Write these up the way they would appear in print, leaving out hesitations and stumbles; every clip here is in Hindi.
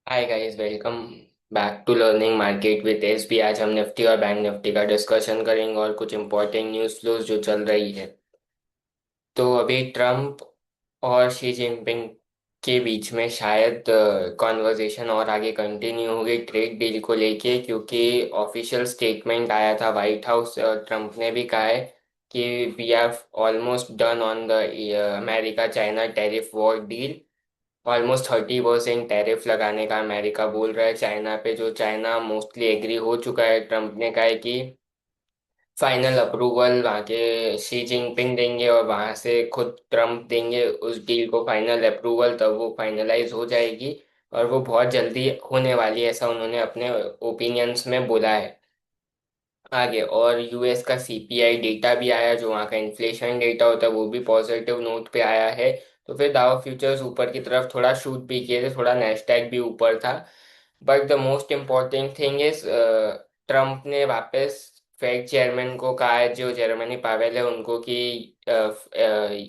Hi guys, welcome back to learning market with SB. आज हम निफ्टी और बैंक निफ्टी का डिस्कशन करेंगे और कुछ इंपॉर्टेंट न्यूज़ फ्लोज जो चल रही है। तो अभी ट्रम्प और शी जिनपिंग के बीच में शायद कॉन्वर्जेशन और आगे कंटिन्यू होगी ट्रेड डील को लेके, क्योंकि ऑफिशियल स्टेटमेंट आया था व्हाइट हाउस और ट्रम्प ने भी कहा है कि we have almost done on the America China tariff war deal. Almost 30% tariff लगाने का अमेरिका बोल रहा है चाइना पे, जो चाइना मोस्टली एग्री हो चुका है। ट्रम्प ने कहा है कि फाइनल अप्रूवल वहाँ के शी जिनपिंग देंगे और वहाँ से खुद ट्रम्प देंगे उस डील को फाइनल अप्रूवल, तब वो फाइनलाइज हो जाएगी और वो बहुत जल्दी होने वाली है, ऐसा उन्होंने अपने ओपिनियंस में बोला है। आगे और यूएस का सीपीआई डेटा भी आया, जो वहाँ का इन्फ्लेशन डेटा होता है वो भी पॉजिटिव नोट पे आया है। तो फिर दाव फ्यूचर्स ऊपर की तरफ थोड़ा शूट भी किए थे, थोड़ा नैस्डैक भी ऊपर था। But the most important thing is Trump ने वापस फेड चेयरमैन को कहा है, जो जर्मनी पावेल है उनको, कि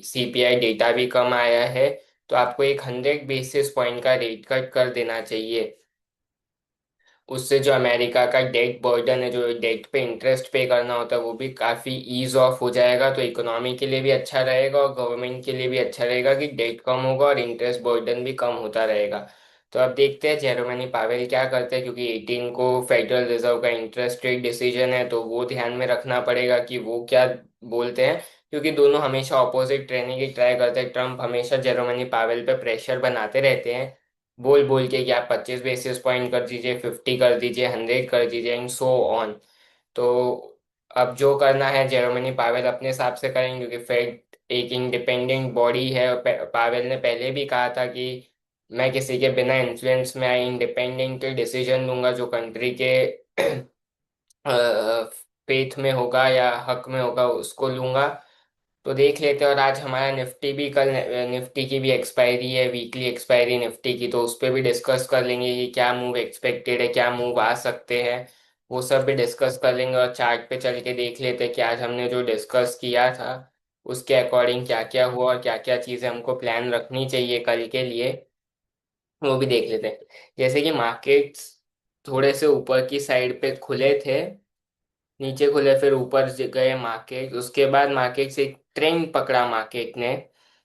सीपीआई डेटा भी कम आया है तो आपको एक 100 बेसिस पॉइंट का रेट कट कर देना चाहिए। उससे जो अमेरिका का डेट बर्डन है, जो डेट पे इंटरेस्ट पे करना होता है, वो भी काफी ईज ऑफ हो जाएगा। तो इकोनॉमी के लिए भी अच्छा रहेगा और गवर्नमेंट के लिए भी अच्छा रहेगा कि डेट कम होगा और इंटरेस्ट बर्डन भी कम होता रहेगा। तो अब देखते हैं जेरोमनी पावेल क्या करते हैं, क्योंकि 18 को फेडरल रिजर्व का इंटरेस्ट रेट डिसीजन है, तो वो ध्यान में रखना पड़ेगा कि वो क्या बोलते हैं। क्योंकि दोनों हमेशा ऑपोजिट रहने की ट्राई करते हैं। ट्रम्प हमेशा जेरोमनी पावेल पे प्रेशर बनाते रहते हैं, बोल बोल के कि आप 25 बेसिस पॉइंट कर दीजिए, 50 कर दीजिए, 100 कर दीजिए एंड सो ऑन। तो अब जो करना है जेरोमनी पावेल अपने हिसाब से करेंगे, क्योंकि फेड एक इंडिपेंडेंट बॉडी है और पावेल ने पहले भी कहा था कि मैं किसी के बिना इन्फ्लुएंस में आई इंडिपेंडेंट डिसीजन लूंगा जो कंट्री के फेथ में होगा या हक में होगा उसको लूंगा। तो देख लेते हैं। और आज हमारा निफ्टी भी कल निफ्टी की भी एक्सपायरी है, वीकली एक्सपायरी निफ्टी की, तो उस पर भी डिस्कस कर लेंगे कि क्या मूव एक्सपेक्टेड है, क्या मूव आ सकते हैं। वो सब भी डिस्कस कर लेंगे और चार्ट पे चल के देख लेते हैं कि आज हमने जो डिस्कस किया था उसके अकॉर्डिंग क्या क्या हुआ और क्या क्या चीज़ें हमको प्लान रखनी चाहिए कल के लिए, वो भी देख लेते हैं। जैसे कि मार्केट्स थोड़े से ऊपर की साइड पे खुले थे, नीचे खुले फिर ऊपर गए मार्केट, उसके बाद मार्केट से एक ट्रेंड पकड़ा मार्केट ने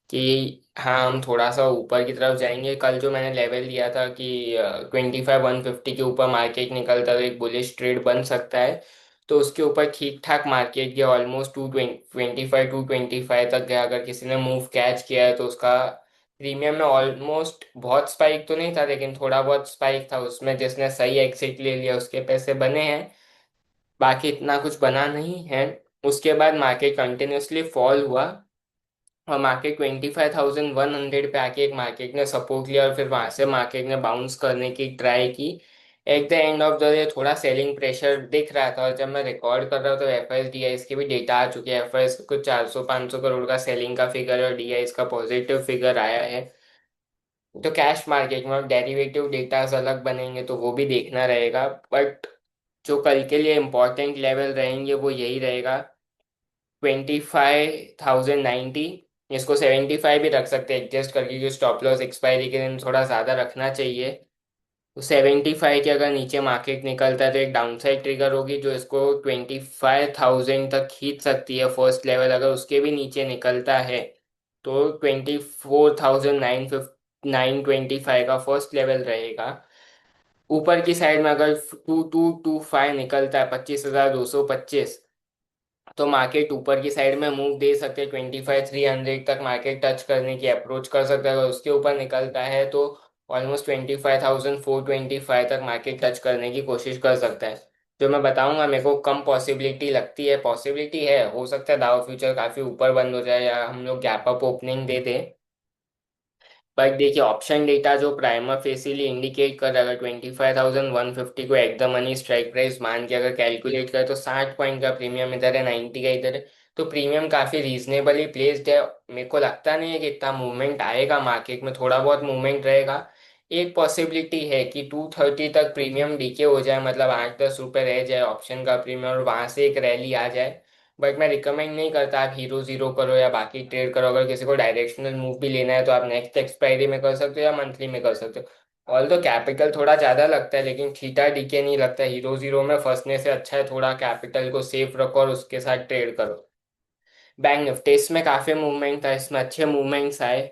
कि हाँ हम थोड़ा सा ऊपर की तरफ जाएंगे। कल जो मैंने लेवल दिया था कि 25,150 के ऊपर मार्केट निकलता तो एक बुलिश ट्रेड बन सकता है, तो उसके ऊपर ठीक ठाक मार्केट गया, ऑलमोस्ट 225 तक गया। अगर किसी ने मूव कैच किया है तो उसका प्रीमियम में ऑलमोस्ट बहुत स्पाइक तो नहीं था, लेकिन थोड़ा बहुत स्पाइक था उसमें। जिसने सही एग्जिट ले लिया उसके पैसे बने हैं, बाकी इतना कुछ बना नहीं है। उसके बाद मार्केट कंटिन्यूसली फॉल हुआ और मार्केट 25,100 पे आके एक मार्केट ने सपोर्ट लिया और फिर वहां से मार्केट ने बाउंस करने की ट्राई की। At the end of the day थोड़ा सेलिंग प्रेशर दिख रहा था, और जब मैं रिकॉर्ड कर रहा हूँ तो एफ एस डी आई के भी डेटा आ चुके हैं। एफ एस कुछ 400-500 करोड़ का सेलिंग का फिगर है और डी आई का पॉजिटिव फिगर आया है। तो कैश मार्केट में डेरिवेटिव डेटा अलग बनेंगे तो वो भी देखना रहेगा। बट जो कल के लिए इम्पोर्टेंट लेवल रहेंगे वो यही रहेगा, 25,090। इसको 75 भी रख सकते हैं एडजस्ट करके, क्योंकि स्टॉप लॉस एक्सपायरी के दिन थोड़ा ज़्यादा रखना चाहिए। तो 75 के अगर नीचे मार्केट निकलता है तो एक डाउनसाइड ट्रिगर होगी जो इसको 25,000 तक खींच सकती है फर्स्ट लेवल। अगर उसके भी नीचे निकलता है तो 24,925 का फर्स्ट लेवल रहेगा। ऊपर की साइड में अगर 2225 निकलता है, 25,225, तो मार्केट ऊपर की साइड में मूव दे सकते हैं। 25,300 तक मार्केट टच करने की अप्रोच कर सकता है। अगर उसके ऊपर निकलता है तो ऑलमोस्ट 25,425 तक मार्केट टच करने की कोशिश कर सकता है। जो मैं बताऊंगा मेरे को कम पॉसिबिलिटी लगती है, पॉसिबिलिटी है, हो सकता है दाव फ्यूचर काफी ऊपर बंद हो जाए या हम लोग गैप अप ओपनिंग दे दें। बट देखिए ऑप्शन डेटा जो प्राइमर फेसिली इंडिकेट कर रहा है, अगर 25,150 को at the money strike price मान के अगर कैलकुलेट करें तो 60 पॉइंट का प्रीमियम इधर है, 90 का इधर है। तो प्रीमियम काफी रीजनेबली प्लेस्ड है। मेरे को लगता नहीं है कि इतना मूवमेंट आएगा मार्केट में, थोड़ा बहुत मूवमेंट रहेगा। एक पॉसिबिलिटी है कि 230 तक प्रीमियम डीके हो जाए, मतलब 8-10 रुपए रह जाए ऑप्शन का प्रीमियम और वहां से एक रैली आ जाए। बट मैं रिकमेंड नहीं करता आप हीरो जीरो करो या बाकी ट्रेड करो। अगर किसी को डायरेक्शनल मूव भी लेना है तो आप नेक्स्ट एक्सपायरी में कर सकते हो या मंथली में कर सकते हो। ऑल तो कैपिटल थोड़ा ज्यादा लगता है, लेकिन थीटा डीके नहीं लगता। हीरो जीरो में फंसने से अच्छा है थोड़ा कैपिटल को सेफ रखो और उसके साथ ट्रेड करो। बैंक निफ्टी, इसमें काफी मूवमेंट था, इसमें अच्छे मूवमेंट्स आए।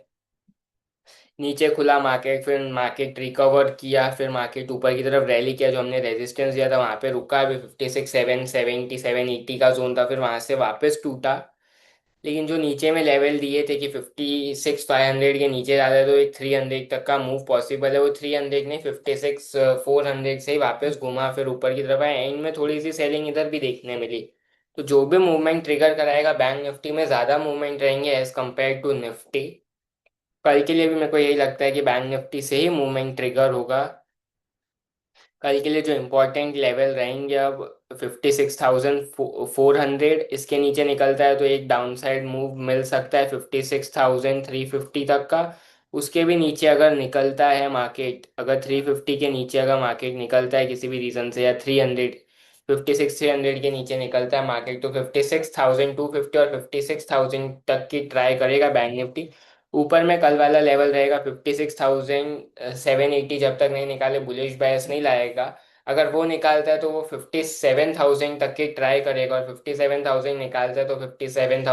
नीचे खुला मार्केट, फिर मार्केट रिकवर किया, फिर मार्केट ऊपर की तरफ रैली किया। जो हमने रेजिस्टेंस दिया था वहां पे रुका भी, 56 7 70 780 का जोन था, फिर वहां से वापस टूटा। लेकिन जो नीचे में लेवल दिए थे कि 56 500 के नीचे जाते तो एक 300 तक का मूव पॉसिबल है, वो 300 नहीं, 56 400 से ही वापस घुमा, फिर ऊपर की तरफ आया। एंड में थोड़ी सी सेलिंग इधर भी देखने मिली। तो जो भी मूवमेंट ट्रिगर कराएगा, बैंक निफ्टी में ज्यादा मूवमेंट रहेंगे एज कम्पेयर टू निफ्टी। कल के लिए भी मेरे को यही लगता है कि बैंक निफ्टी से ही मूवमेंट ट्रिगर होगा। कल के लिए जो इम्पोर्टेंट लेवल रहेंगे, अब 56 400, इसके नीचे निकलता है तो एक डाउनसाइड मूव मिल सकता है 56 350 तक का। उसके भी नीचे अगर निकलता है मार्केट, अगर 350 के नीचे अगर मार्केट निकलता है किसी भी रीजन से, या 300, 56 300 के नीचे निकलता है मार्केट, तो 56 250 और 56 000 तक की ट्राई करेगा बैंक निफ्टी। ऊपर में कल वाला लेवल रहेगा 56 780, जब तक नहीं निकाले बुलिश बायस नहीं लाएगा। अगर वो निकालता है तो वो 57 000 तक की ट्राई करेगा, और 57 000 निकालता है तो 57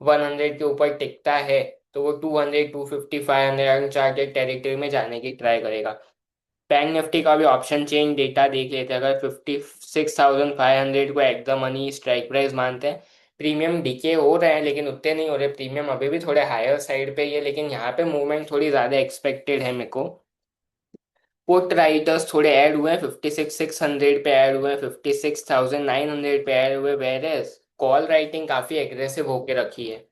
100 के ऊपर टिकता है तो वो 200 250 500 अनचार्टेड टेरिटरी में जाने की ट्राई करेगा। बैंक निफ्टी का भी ऑप्शन चेन डेटा देख लेते हैं। अगर 56 500 को एकदम मनी स्ट्राइक प्राइस मानते हैं, प्रीमियम डिके हो रहे हैं लेकिन उतने नहीं हो रहे, प्रीमियम अभी भी थोड़े हायर साइड पे ही है, लेकिन यहाँ पे मूवमेंट थोड़ी ज्यादा एक्सपेक्टेड है मेरे को। पुट राइटर्स थोड़े ऐड हुए हैं, 56 600 पे ऐड हुए हैं, 56 900 पे ऐड हुए, वेरेस कॉल राइटिंग काफी एग्रेसिव होके रखी है।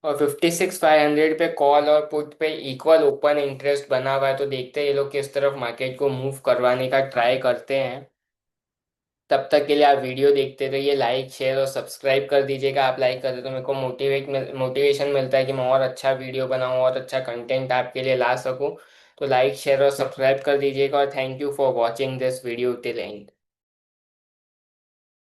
और 56 500 पे कॉल और पुट पे इक्वल ओपन इंटरेस्ट बना हुआ है, तो देखते हैं ये लोग किस तरफ मार्केट को मूव करवाने का ट्राई करते हैं। तब तक के लिए आप वीडियो देखते रहिए, लाइक शेयर और सब्सक्राइब कर दीजिएगा। आप लाइक करते तो मेरे को मोटिवेशन मिलता है कि मैं और अच्छा वीडियो बनाऊं और अच्छा कंटेंट आपके लिए ला सकूं। तो लाइक शेयर और सब्सक्राइब कर दीजिएगा, और thank you for watching this video till and.